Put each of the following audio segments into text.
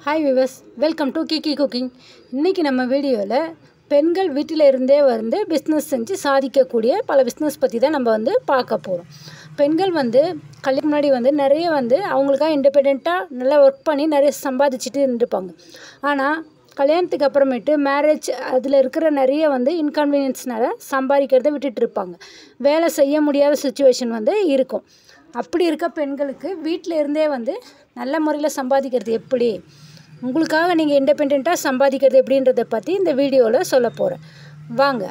Hi viewers, welcome to Kiki cooking. இன்றைக்கி நம்ம வீடியோவில் பெண்கள் வீட்டில் இருந்தே பிஸ்னஸ் செஞ்சு சாதிக்கக்கூடிய பல பிஸ்னஸ் பற்றி தான் நம்ம பார்க்க போகிறோம். பெண்கள் கல்யாணம் முன்னாடி நிறைய அவங்களுக்காக இண்டிபெண்ட்டாக நல்லா ஒர்க் பண்ணி நிறைய சம்பாதிச்சுட்டு இருந்துருப்பாங்க. ஆனால் கல்யாணத்துக்கு அப்புறமேட்டு மேரேஜ் அதில் இருக்கிற நிறைய இன்கன்வீனியன்ஸ்னால சம்பாதிக்கிறத விட்டுட்டு இருப்பாங்க. வேலை செய்ய முடியாத சுச்சுவேஷன் இருக்கும். அப்படி இருக்க பெண்களுக்கு வீட்டில் இருந்தே நல்ல முறையில் சம்பாதிக்கிறது எப்படி, உங்களுக்காக நீங்கள் இண்டிபெண்ட்டாக சம்பாதிக்கிறது எப்படின்றத பற்றி இந்த வீடியோவில் சொல்ல போகிறேன். வாங்க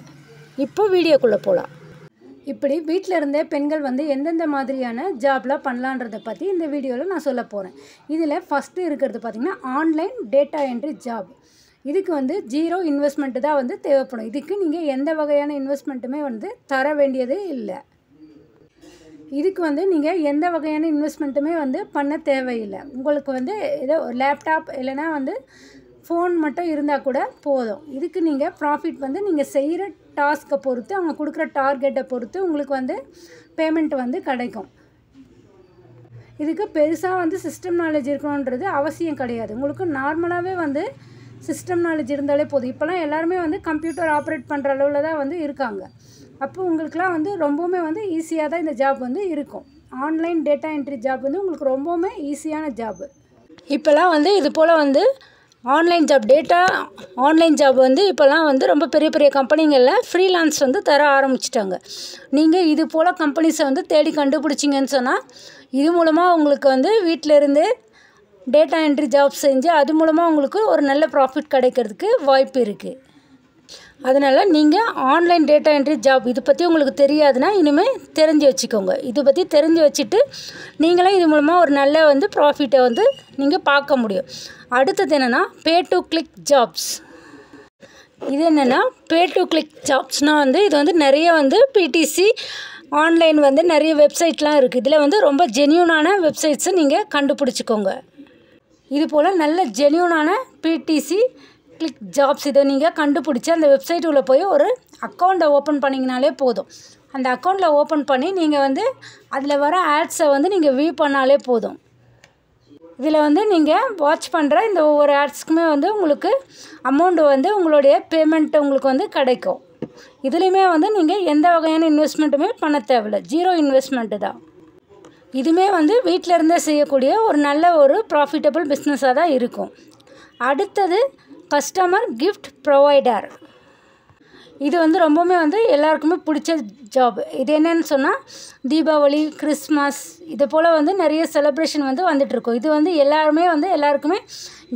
இப்போ வீடியோக்குள்ளே போகலாம். இப்படி வீட்டில் இருந்தே பெண்கள் எந்தெந்த மாதிரியான ஜாப்லாம் பண்ணலான்றதை பற்றி இந்த வீடியோவில் நான் சொல்ல போகிறேன். இதில் ஃபஸ்ட்டு இருக்கிறது பார்த்திங்கன்னா ஆன்லைன் டேட்டா என்ட்ரி ஜாப். இதுக்கு ஜீரோ இன்வெஸ்ட்மெண்ட்டு தான் தேவைப்படும். இதுக்கு நீங்கள் எந்த வகையான இன்வெஸ்ட்மெண்ட்டுமே தர வேண்டியதே இல்லை. இதுக்கு நீங்கள் எந்த வகையான இன்வெஸ்ட்மெண்ட்டுமே பண்ண தேவையில்லை. உங்களுக்கு ஏதோ லேப்டாப் இல்லைனா ஃபோன் மட்டும் இருந்தால் கூட போதும். இதுக்கு நீங்கள் ப்ராஃபிட் நீங்கள் செய்கிற டாஸ்க்கை பொறுத்து, அவங்க கொடுக்குற டார்கெட்டை பொறுத்து உங்களுக்கு பேமெண்ட் கிடைக்கும். இதுக்கு பெருசாக சிஸ்டம் நாலேஜ் இருக்கணுன்றது அவசியம் கிடையாது. உங்களுக்கு நார்மலாகவே சிஸ்டம் நாலேஜ் இருந்தாலே போதும். இப்போலாம் எல்லாருமே கம்ப்யூட்டர் ஆப்ரேட் பண்ணுற அளவில் தான் இருக்காங்க. அப்போ உங்களுக்குலாம் ரொம்பவுமே ஈஸியாக தான் இந்த ஜாப் இருக்கும். ஆன்லைன் டேட்டா என்ட்ரி ஜாப் உங்களுக்கு ரொம்பவுமே ஈஸியான ஜாப். இப்போலாம் இது போல் online job, data online job இப்போலாம் ரொம்ப பெரிய பெரிய கம்பெனிங்களில் ஃப்ரீலான்ஸ் தர ஆரம்பிச்சிட்டாங்க. நீங்கள் இது போல் கம்பெனிஸை தேடி கண்டுபிடிச்சிங்கன்னு சொன்னால், இது மூலமாக உங்களுக்கு வீட்டில் இருந்தே டேட்டா என்ட்ரி ஜாப் செஞ்சு அது மூலமாக உங்களுக்கு ஒரு நல்ல ப்ராஃபிட் கிடைக்கிறதுக்கு வாய்ப்பு இருக்குது. அதனால் நீங்கள் ஆன்லைன் டேட்டா என்ட்ரி ஜாப் இது பற்றி உங்களுக்கு தெரியாதுன்னா இனிமேல் தெரிஞ்சு வச்சுக்கோங்க. இது பற்றி தெரிஞ்சு வச்சுட்டு நீங்களே இது மூலமாக ஒரு நல்ல ப்ராஃபிட்டை நீங்கள் பார்க்க முடியும். அடுத்தது என்னென்னா பே டு கிளிக் ஜாப்ஸ். இது என்னென்னா பே டு கிளிக் ஜாப்ஸ்னால் இது நிறைய பிடிசி ஆன்லைன் நிறைய வெப்சைட்லாம் இருக்குது. இதில் ரொம்ப ஜென்யூனான வெப்சைட்ஸை நீங்கள் கண்டுபிடிச்சிக்கோங்க. இது போல் நல்ல ஜென்யூனான பிடிசி கிளிக் ஜாப்ஸ் இதை நீங்கள் கண்டுபிடிச்சி அந்த வெப்சைட் உள்ள போய் ஒரு அக்கௌண்ட்டை ஓப்பன் பண்ணிங்கனாலே போதும். அந்த அக்கௌண்ட்டில் ஓப்பன் பண்ணி நீங்கள் அதில் வர ஆட்ஸை நீங்கள் வியூ பண்ணாலே போதும். இதில் நீங்கள் வாட்ச் பண்ணுற இந்த ஒவ்வொரு ஆட்ஸ்க்குமே உங்களுக்கு அமௌண்ட்டு உங்களுடைய பேமெண்ட் உங்களுக்கு கிடைக்கும். இதுலேயுமே நீங்கள் எந்த வகையான இன்வெஸ்ட்மெண்ட்டுமே பண்ண தேவையில்லை. ஜீரோ இன்வெஸ்ட்மெண்ட்டு தான். இதுவுமே வீட்டில் இருந்தே செய்யக்கூடிய ஒரு நல்ல ஒரு ப்ராஃபிட்டபிள் பிஸ்னஸாக தான் இருக்கும். அடுத்தது கஸ்டமர் கிஃப்ட் ப்ரொவைடர். இது ரொம்பவுமே எல்லாருக்குமே பிடிச்ச ஜாப். இது என்னன்னு சொன்னால் தீபாவளி, கிறிஸ்மஸ் இது போல் நிறைய செலிப்ரேஷன் வந்துட்டுருக்கும். இது எல்லாருக்குமே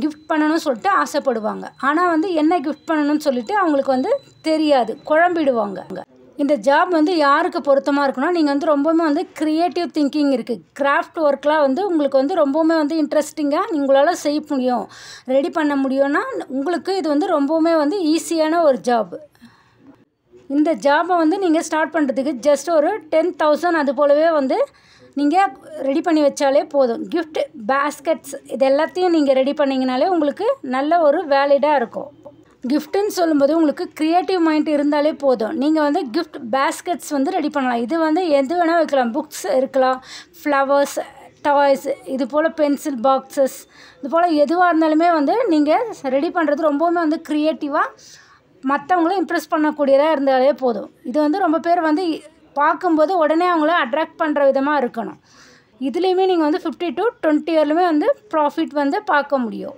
கிஃப்ட் பண்ணணும்னு சொல்லிட்டு ஆசைப்படுவாங்க. ஆனால் என்ன கிஃப்ட் பண்ணணும்னு சொல்லிட்டு அவங்களுக்கு தெரியாது, குழம்பிடுவாங்க. இந்த ஜாப் யாருக்கு பொருத்தமாக இருக்குன்னா, நீங்கள் ரொம்பவுமே க்ரியேட்டிவ் திங்கிங் இருக்குது, கிராஃப்ட் ஒர்க்லாம் உங்களுக்கு ரொம்பவுமே இன்ட்ரெஸ்டிங்காக உங்களால் செய்ய முடியும், ரெடி பண்ண முடியும்னா உங்களுக்கு இது ரொம்பவுமே ஈஸியான ஒரு ஜாப். இந்த ஜாபை நீங்கள் ஸ்டார்ட் பண்ணுறதுக்கு ஜஸ்ட் ஒரு 10,000 அது போலவே நீங்கள் ரெடி பண்ணி வச்சாலே போதும். கிஃப்ட் பேஸ்கெட்ஸ் இது எல்லாத்தையும் நீங்கள் ரெடி பண்ணிங்கனாலே உங்களுக்கு நல்ல ஒரு வேலிடாக இருக்கும். கிஃப்ட்டுன்னு சொல்லும்போது உங்களுக்கு க்ரியேட்டிவ் மைண்ட் இருந்தாலே போதும். நீங்கள் கிஃப்ட் பேஸ்கெட்ஸ் ரெடி பண்ணலாம். இது எது வேணால் வைக்கலாம். புக்ஸ் இருக்கலாம், ஃப்ளவர்ஸ், டாய்ஸ், இது போல் பென்சில் பாக்ஸஸ், இது போல் எதுவாக இருந்தாலுமே நீங்கள் ரெடி பண்ணுறது ரொம்பவுமே க்ரியேட்டிவாக மற்றவங்கள இம்ப்ரெஸ் பண்ணக்கூடியதாக இருந்தாலே போதும். இது ரொம்ப பேர் பார்க்கும்போது உடனே அவங்கள அட்ராக்ட் பண்ணுற விதமாக இருக்கணும். இதுலேயுமே நீங்கள் 50 to 20 இயர்லுமே ப்ராஃபிட் பார்க்க முடியும்.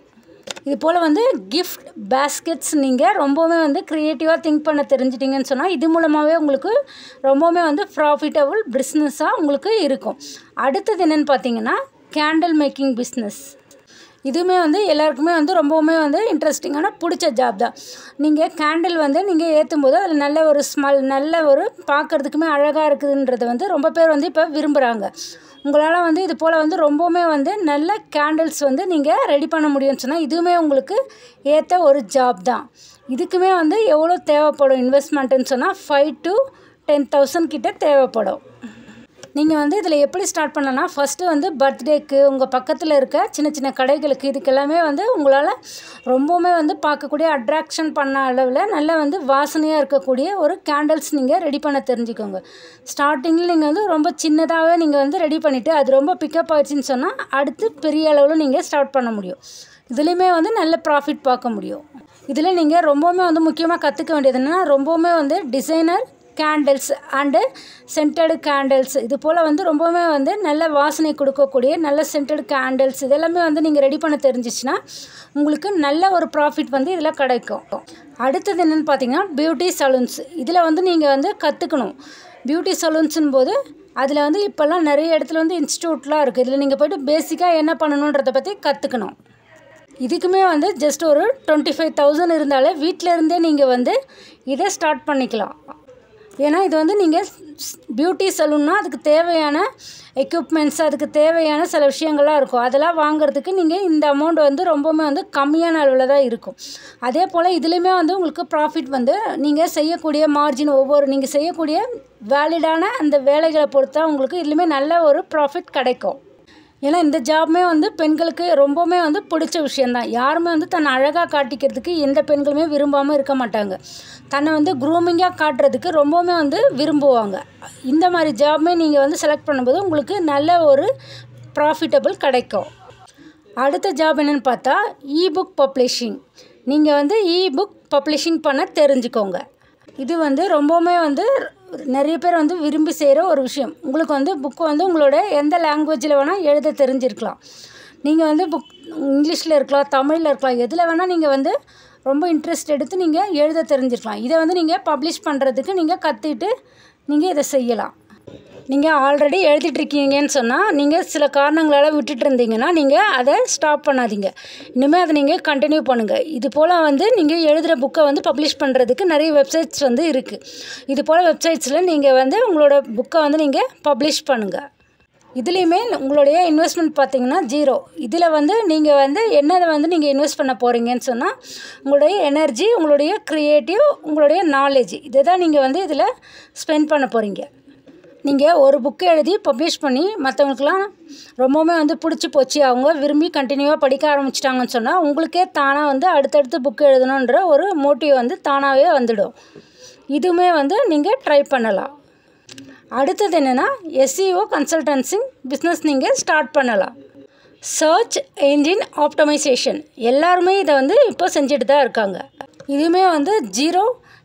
இது போல் கிஃப்ட் பேஸ்கெட்ஸ் நீங்கள் ரொம்பவுமே க்ரியேட்டிவாக திங்க் பண்ண தெரிஞ்சிட்டிங்கன்னு சொன்னால் இது மூலமாகவே உங்களுக்கு ரொம்பவுமே ப்ராஃபிட்டபிள் பிஸ்னஸாக உங்களுக்கு இருக்கும். அடுத்தது என்னென்னு பார்த்தீங்கன்னா கேண்டில் மேக்கிங் பிஸ்னஸ். இதுவுமே எல்லாருக்குமே ரொம்பவுமே இன்ட்ரெஸ்டிங்கான பிடிச்ச ஜாப் தான். நீங்கள் கேண்டில் நீங்கள் ஏற்றும் போது அதில் நல்ல ஒரு ஸ்மெல், நல்ல ஒரு பார்க்குறதுக்குமே அழகாக இருக்குதுன்றது ரொம்ப பேர் இப்போ விரும்புகிறாங்க. உங்களால் இது போல் ரொம்பவுமே நல்ல கேண்டில்ஸ் நீங்கள் ரெடி பண்ண முடியும்னு சொன்னால் இதுவுமே உங்களுக்கு ஏற்ற ஒரு ஜாப் தான். இதுக்குமே எவ்வளோ தேவைப்படும் இன்வெஸ்ட்மெண்ட்டுன்னு சொன்னால் 5 to 10,000 கிட்ட தேவைப்படும். நீங்கள் இதில் எப்படி ஸ்டார்ட் பண்ணலாம், ஃபஸ்ட்டு பர்த்டேக்கு, உங்கள் பக்கத்தில் இருக்க சின்ன சின்ன கடைகளுக்கு, இதுக்கெல்லாமே உங்களால் ரொம்பவுமே பார்க்கக்கூடிய அட்ராக்ஷன் பண்ண அளவில் நல்ல வாசனையாக இருக்கக்கூடிய ஒரு கேண்டில்ஸ் நீங்கள் ரெடி பண்ண தெரிஞ்சுக்கோங்க. ஸ்டார்டிங்கில் நீங்கள் ரொம்ப சின்னதாகவே நீங்கள் ரெடி பண்ணிவிட்டு அது ரொம்ப பிக்கப் ஆகிடுச்சின்னு சொன்னால் அடுத்து பெரிய அளவில் நீங்கள் ஸ்டார்ட் பண்ண முடியும். இதுலேயுமே வந்து நல்ல ப்ராஃபிட் பார்க்க முடியும். இதில் நீங்கள் ரொம்பவுமே வந்து முக்கியமாக கற்றுக்க வேண்டியது என்னென்னா, ரொம்பவுமே வந்து டிசைனர் கேண்டில்ஸ் அண்டு சென்டடு கேண்டில்ஸ் இது போல் வந்து ரொம்பவுமே வந்து நல்ல வாசனை கொடுக்கக்கூடிய நல்ல சென்டடு கேண்டில்ஸ் இதெல்லாமே வந்து நீங்கள் ரெடி பண்ண தெரிஞ்சிச்சுன்னா உங்களுக்கு நல்ல ஒரு ப்ராஃபிட் வந்து இதில் கிடைக்கும். அடுத்தது என்னென்னு பார்த்தீங்கன்னா பியூட்டி சலூன்ஸ். இதில் வந்து நீங்கள் வந்து கற்றுக்கணும். பியூட்டி சலூன்ஸுன்னு போது அதில் வந்து இப்போல்லாம் நிறைய இடத்துல வந்து இன்ஸ்டியூட்லாம் இருக்குது. இதில் நீங்கள் போய்ட்டு பேசிக்காக என்ன பண்ணணுன்றதை பற்றி கற்றுக்கணும். இதுக்குமே வந்து ஜஸ்ட் ஒரு 25,000 இருந்தாலே வீட்டில் இருந்தே நீங்கள் வந்து இதை ஸ்டார்ட் பண்ணிக்கலாம். ஏன்னா இது வந்து நீங்கள் பியூட்டி சலூன்னா அதுக்கு தேவையான எக்யூப்மெண்ட்ஸ் அதுக்கு தேவையான சில விஷயங்கள்லாம் இருக்கும். அதெல்லாம் வாங்குறதுக்கு நீங்கள் இந்த அமௌண்ட் வந்து ரொம்பவுமே வந்து கம்மியான அளவில் தான் இருக்கும். அதே போல் இதுலேயுமே வந்து உங்களுக்கு ப்ராஃபிட் வந்து நீங்கள் செய்யக்கூடிய மார்ஜின் நீங்கள் செய்யக்கூடிய வேலிடான அந்த வேலைகளை பொறுத்தா உங்களுக்கு இதுலேயுமே நல்ல ஒரு ப்ராஃபிட் கிடைக்கும். ஏன்னா இந்த ஜாப்புமே வந்து பெண்களுக்கு ரொம்பவுமே வந்து பிடிச்ச விஷயந்தான். யாருமே வந்து தன்னை அழகாக காட்டிக்கிறதுக்கு எந்த பெண்களுமே விரும்பாமல் இருக்க மாட்டாங்க. தன்னை வந்து க்ரூமிங்காக காட்டுறதுக்கு ரொம்பவுமே வந்து விரும்புவாங்க. இந்த மாதிரி ஜாப்புமே நீங்கள் வந்து செலக்ட் பண்ணும்போது உங்களுக்கு நல்ல ஒரு ப்ராஃபிட்டபிள் கிடைக்கும். அடுத்த ஜாப் என்னென்னு பார்த்தா இபுக் பப்ளிஷிங். நீங்கள் வந்து இபுக் பப்ளிஷிங் பண்ண தெரிஞ்சுக்கோங்க. இது வந்து ரொம்பவுமே வந்து நிறைய பேர் வந்து விரும்பி செய்கிற ஒரு விஷயம். உங்களுக்கு வந்து புக்கு வந்து உங்களோட எந்த லாங்குவேஜில் வேணால் எழுத தெரிஞ்சிருக்கலாம். நீங்கள் வந்து புக் இங்கிலீஷில் இருக்கலாம், தமிழில் இருக்கலாம், எதில் வேணால் நீங்கள் வந்து ரொம்ப இன்ட்ரெஸ்ட் எடுத்து நீங்கள் எழுத தெரிஞ்சிருக்கலாம். இதை வந்து நீங்கள் பப்ளிஷ் பண்ணுறதுக்கு நீங்கள் கற்றுக்கிட்டு நீங்கள் இதை செய்யலாம். நீங்கள் ஆல்ரெடி எழுதிட்டுருக்கீங்கன்னு சொன்னால் நீங்கள் சில காரணங்களால் விட்டுட்டு இருந்தீங்கன்னா நீங்கள் அதை ஸ்டாப் பண்ணாதீங்க. இனிமேல் அதை நீங்கள் கண்டினியூ பண்ணுங்கள். இது போல் வந்து நீங்கள் எழுதுகிற புக்கை வந்து பப்ளிஷ் பண்ணுறதுக்கு நிறைய வெப்சைட்ஸ் வந்து இருக்குது. இது போல் வெப்சைட்ஸில் நீங்கள் வந்து உங்களோட புக்கை வந்து நீங்கள் பப்ளிஷ் பண்ணுங்கள். இதுலேயுமே உங்களுடைய இன்வெஸ்ட்மெண்ட் பார்த்திங்கன்னா 0. இதில் வந்து நீங்கள் வந்து என்னதை வந்து நீங்கள் இன்வெஸ்ட் பண்ண போகிறீங்கன்னு சொன்னால் உங்களுடைய எனர்ஜி, உங்களுடைய க்ரியேட்டிவ், உங்களுடைய நாலேஜ் இதை தான் நீங்கள் வந்து இதில் ஸ்பெண்ட் பண்ண போகிறீங்க. நீங்கள் ஒரு புக்கு எழுதி பப்ளிஷ் பண்ணி மற்றவங்களுக்குலாம் ரொம்பவுமே வந்து பிடிச்சி போச்சு, அவங்க விரும்பி கண்டினியூவாக படிக்க ஆரம்பிச்சிட்டாங்கன்னு சொன்னால் உங்களுக்கே தானாக வந்து அடுத்தடுத்து புக்கு எழுதணுன்ற ஒரு மோட்டிவ் வந்து தானாகவே வந்துடும். இதுவுமே வந்து நீங்கள் ட்ரை பண்ணலாம். அடுத்தது என்னென்னா SEO கன்சல்டன்சிங் பிஸ்னஸ் நீங்கள் ஸ்டார்ட் பண்ணலாம். சர்ச் என்ஜின் ஆப்டமைசேஷன் எல்லாருமே இதை வந்து இப்போ செஞ்சுட்டு தான் இருக்காங்க. இதுவுமே வந்து 0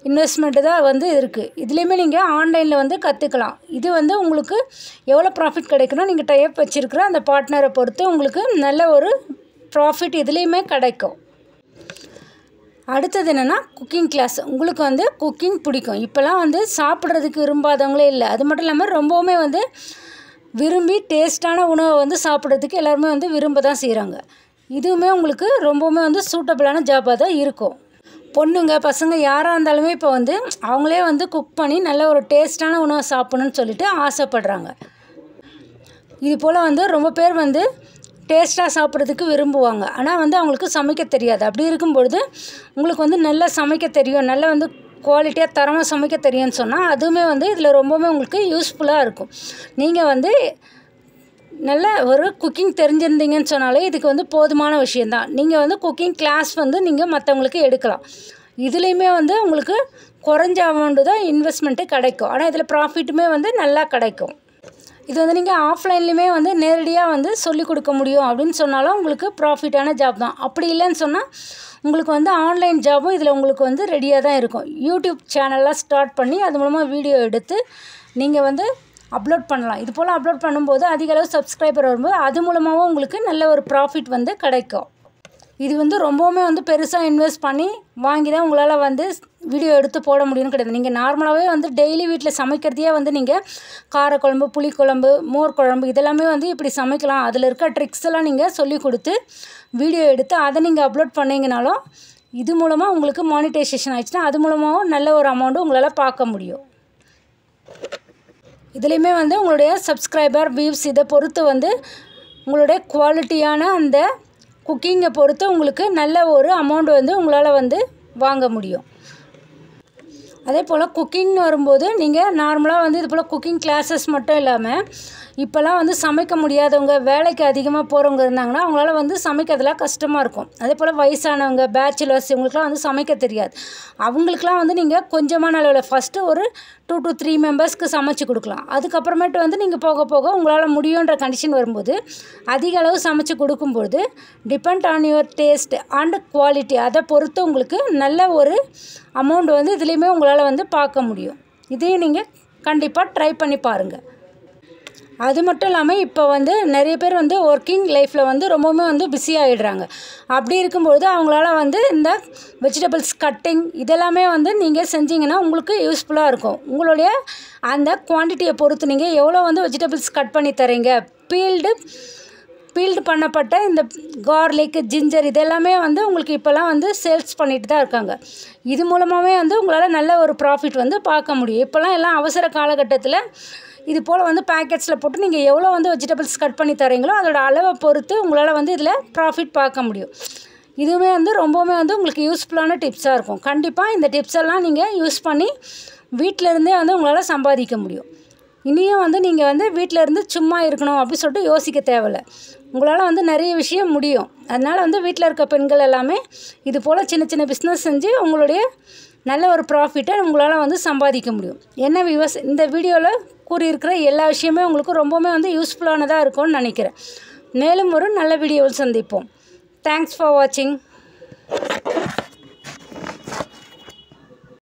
இன்வெஸ்ட்மெண்ட்டு தான் வந்து இருக்குது. இதுலேயுமே நீங்கள் ஆன்லைனில் வந்து கற்றுக்கலாம். இது வந்து உங்களுக்கு எவ்வளோ ப்ராஃபிட் கிடைக்குன்னா நீங்கள் டைப் வச்சுருக்கிற அந்த பார்ட்னரை பொறுத்து உங்களுக்கு நல்ல ஒரு ப்ராஃபிட் இதுலேயுமே கிடைக்கும். அடுத்தது என்னென்னா குக்கிங் கிளாஸ். உங்களுக்கு வந்து குக்கிங் பிடிக்கும். இப்போலாம் வந்து சாப்பிட்றதுக்கு விரும்பாதவங்களே இல்லை. அது மட்டும் இல்லாமல் ரொம்பவுமே வந்து விரும்பி டேஸ்ட்டான உணவை வந்து சாப்பிட்றதுக்கு எல்லாருமே வந்து விரும்ப தான் செய்கிறாங்க. இதுவுமே உங்களுக்கு ரொம்பவுமே வந்து சூட்டபிளான ஜாபாக தான் இருக்கும். பொண்ணுங்க பசங்க யாராக இருந்தாலுமே இப்போ வந்து அவங்களே வந்து குக் பண்ணி நல்ல ஒரு டேஸ்ட்டான உணவை சாப்பிடணும்னு சொல்லிட்டு ஆசைப்படுறாங்க. இது போல் வந்து ரொம்ப பேர் வந்து டேஸ்ட்டாக சாப்பிட்றதுக்கு விரும்புவாங்க. ஆனால் வந்து அவங்களுக்கு சமைக்க தெரியாது. அப்படி இருக்கும்பொழுது உங்களுக்கு வந்து நல்லா சமைக்க தெரியும், நல்லா வந்து குவாலிட்டியாக தரமாக சமைக்க தெரியும்னு சொன்னால் அதுவுமே வந்து இதில் ரொம்பவுமே உங்களுக்கு யூஸ்ஃபுல்லாக இருக்கும். நீங்கள் வந்து நல்ல ஒரு குக்கிங் தெரிஞ்சிருந்தீங்கன்னு சொன்னாலே இதுக்கு வந்து போதுமான விஷயந்தான். நீங்கள் வந்து குக்கிங் கிளாஸ் வந்து நீங்கள் மற்றவங்களுக்கு எடுக்கலாம். இதுலேயுமே வந்து உங்களுக்கு குறைஞ்ச அமௌண்ட்டு தான் இன்வெஸ்ட்மெண்ட்டு கிடைக்கும். ஆனால் இதில் ப்ராஃபிட்டுமே வந்து நல்லா கிடைக்கும். இது வந்து நீங்கள் ஆஃப்லைன்லேயுமே வந்து நேரடியாக வந்து சொல்லிக் கொடுக்க முடியும் அப்படின்னு சொன்னாலும் உங்களுக்கு ப்ராஃபிட்டான ஜாப் தான். அப்படி இல்லைன்னு சொன்னால் உங்களுக்கு வந்து ஆன்லைன் ஜாபும் இதில் உங்களுக்கு வந்து ரெடியாக தான் இருக்கும். யூடியூப் சேனல்லாம் ஸ்டார்ட் பண்ணி அது மூலமாக வீடியோ எடுத்து நீங்கள் வந்து அப்லோட் பண்ணலாம். இது போல் அப்லோட் பண்ணும்போது அதிக அளவு சப்ஸ்கிரைபர் வரும்போது அது மூலமாகவும் உங்களுக்கு நல்ல ஒரு ப்ராஃபிட் வந்து கிடைக்கும். இது வந்து ரொம்பவுமே வந்து பெருசாக இன்வெஸ்ட் பண்ணி வாங்கி தான் உங்களால் வந்து வீடியோ எடுத்து போட முடியும்னு கிடையாது. நீங்கள் நார்மலாகவே வந்து டெய்லி வீட்டில் சமைக்கிறதையே வந்து நீங்கள் காரக்குழம்பு, புளிக்குழம்பு, மோர் குழம்பு இதெல்லாமே வந்து இப்படி சமைக்கலாம். அதில் இருக்க ட்ரிக்ஸ் எல்லாம் நீங்கள் சொல்லி கொடுத்து வீடியோ எடுத்து அதை நீங்கள் அப்லோட் பண்ணிங்கனாலும் இது மூலமாக உங்களுக்கு மானிட்டைசேஷன் ஆயிடுச்சுன்னா அது மூலமாகவும் நல்ல ஒரு அமௌண்ட்டு உங்களால் பார்க்க முடியும். இதுலேயுமே வந்து உங்களுடைய சப்ஸ்கிரைபர் வியூஸ் இதை பொறுத்து வந்து உங்களுடைய குவாலிட்டியான அந்த குக்கிங்கை பொறுத்து உங்களுக்கு நல்ல ஒரு அமௌண்ட் வந்து உங்களால் வந்து வாங்க முடியும். அதே போல் குக்கிங்னு வரும்போது நீங்கள் நார்மலாக வந்து இது போல் குக்கிங் கிளாஸஸ் மட்டும் இல்லாமல் இப்போல்லாம் வந்து சமைக்க முடியாதவங்க, வேலைக்கு அதிகமாக போகிறவங்க இருந்தாங்கன்னா அவங்களால வந்து சமைக்கிறதுலாம் கஷ்டமாக இருக்கும். அதே போல் வயசானவங்க, பேச்சுலர்ஸ் இவங்களுக்குலாம் வந்து சமைக்க தெரியாது. அவங்களுக்குலாம் வந்து நீங்கள் கொஞ்சமான அளவில் ஃபஸ்ட்டு ஒரு 2 to 3 மெம்பர்ஸ்க்கு சமைச்சு கொடுக்கலாம். அதுக்கப்புறமேட்டு வந்து நீங்கள் போக போக உங்களால் முடியுன்ற கண்டிஷன் வரும்போது அதிக அளவு சமைச்சு கொடுக்கும்போது depend on your taste and quality, அதை பொறுத்து உங்களுக்கு நல்ல ஒரு அமௌண்ட் வந்து இதுலேயுமே உங்களால் வந்து பார்க்க முடியும். இதையும் நீங்கள் கண்டிப்பாக ட்ரை பண்ணி பாருங்கள். அது மட்டும் இல்லாமல் இப்போ வந்து நிறைய பேர் வந்து ஒர்க்கிங் லைஃப்பில் வந்து ரொம்பவுமே வந்து பிஸி ஆகிடுறாங்க. அப்படி இருக்கும்பொழுது அவங்களால வந்து இந்த வெஜிடபிள்ஸ் கட்டிங் இதெல்லாமே வந்து நீங்கள் செஞ்சிங்கன்னா உங்களுக்கு யூஸ்ஃபுல்லாக இருக்கும். உங்களுடைய அந்த குவான்டிட்டியை பொறுத்து நீங்கள் எவ்வளோ வந்து வெஜிடபிள்ஸ் கட் பண்ணி தரீங்க, பீல்டு பண்ணப்பட்ட இந்த கார்லிக், ஜிஞ்சர் இதெல்லாமே வந்து உங்களுக்கு இப்போல்லாம் வந்து சேல்ஸ் பண்ணிட்டு தான் இருக்காங்க. இது மூலமாகவே வந்து உங்களால் நல்ல ஒரு ப்ராஃபிட் வந்து பார்க்க முடியும். இப்போல்லாம் எல்லாம் அவசர காலகட்டத்தில் இது போல் வந்து பேக்கெட்ஸில் போட்டு நீங்கள் எவ்வளோ வந்து வெஜிடபிள்ஸ் கட் பண்ணி தரீங்களோ அதோட அளவை பொறுத்து உங்களால் வந்து இதில் ப்ராஃபிட் பார்க்க முடியும். இதுவுமே வந்து ரொம்பவுமே வந்து உங்களுக்கு யூஸ்ஃபுல்லான டிப்ஸாக இருக்கும். கண்டிப்பாக இந்த டிப்ஸ் எல்லாம் நீங்கள் யூஸ் பண்ணி வீட்டிலேருந்தே வந்து உங்களால் சம்பாதிக்க முடியும். இனியும் வந்து நீங்கள் வந்து வீட்டிலேருந்து சும்மா இருக்கணும் அப்படின்னு சொல்லிட்டு யோசிக்க தேவையில்லை. உங்களால் வந்து நிறைய விஷயம் முடியும். அதனால் வந்து வீட்டில் இருக்க பெண்கள் எல்லாமே இது போல் சின்ன சின்ன பிஸ்னஸ் செஞ்சு உங்களுடைய நல்ல ஒரு ப்ராஃபிட்டை உங்களால் வந்து சம்பாதிக்க முடியும். என்ன வியூவர்ஸ், இந்த வீடியோவில் கூறியிருக்கிற எல்லா விஷயமே உங்களுக்கு ரொம்பவுமே வந்து யூஸ்ஃபுல்லானதாக இருக்கும்னு நினைக்கிறேன். மேலும் ஒரு நல்ல வீடியோவில் சந்திப்போம். தேங்க்ஸ் ஃபார் வாட்சிங்.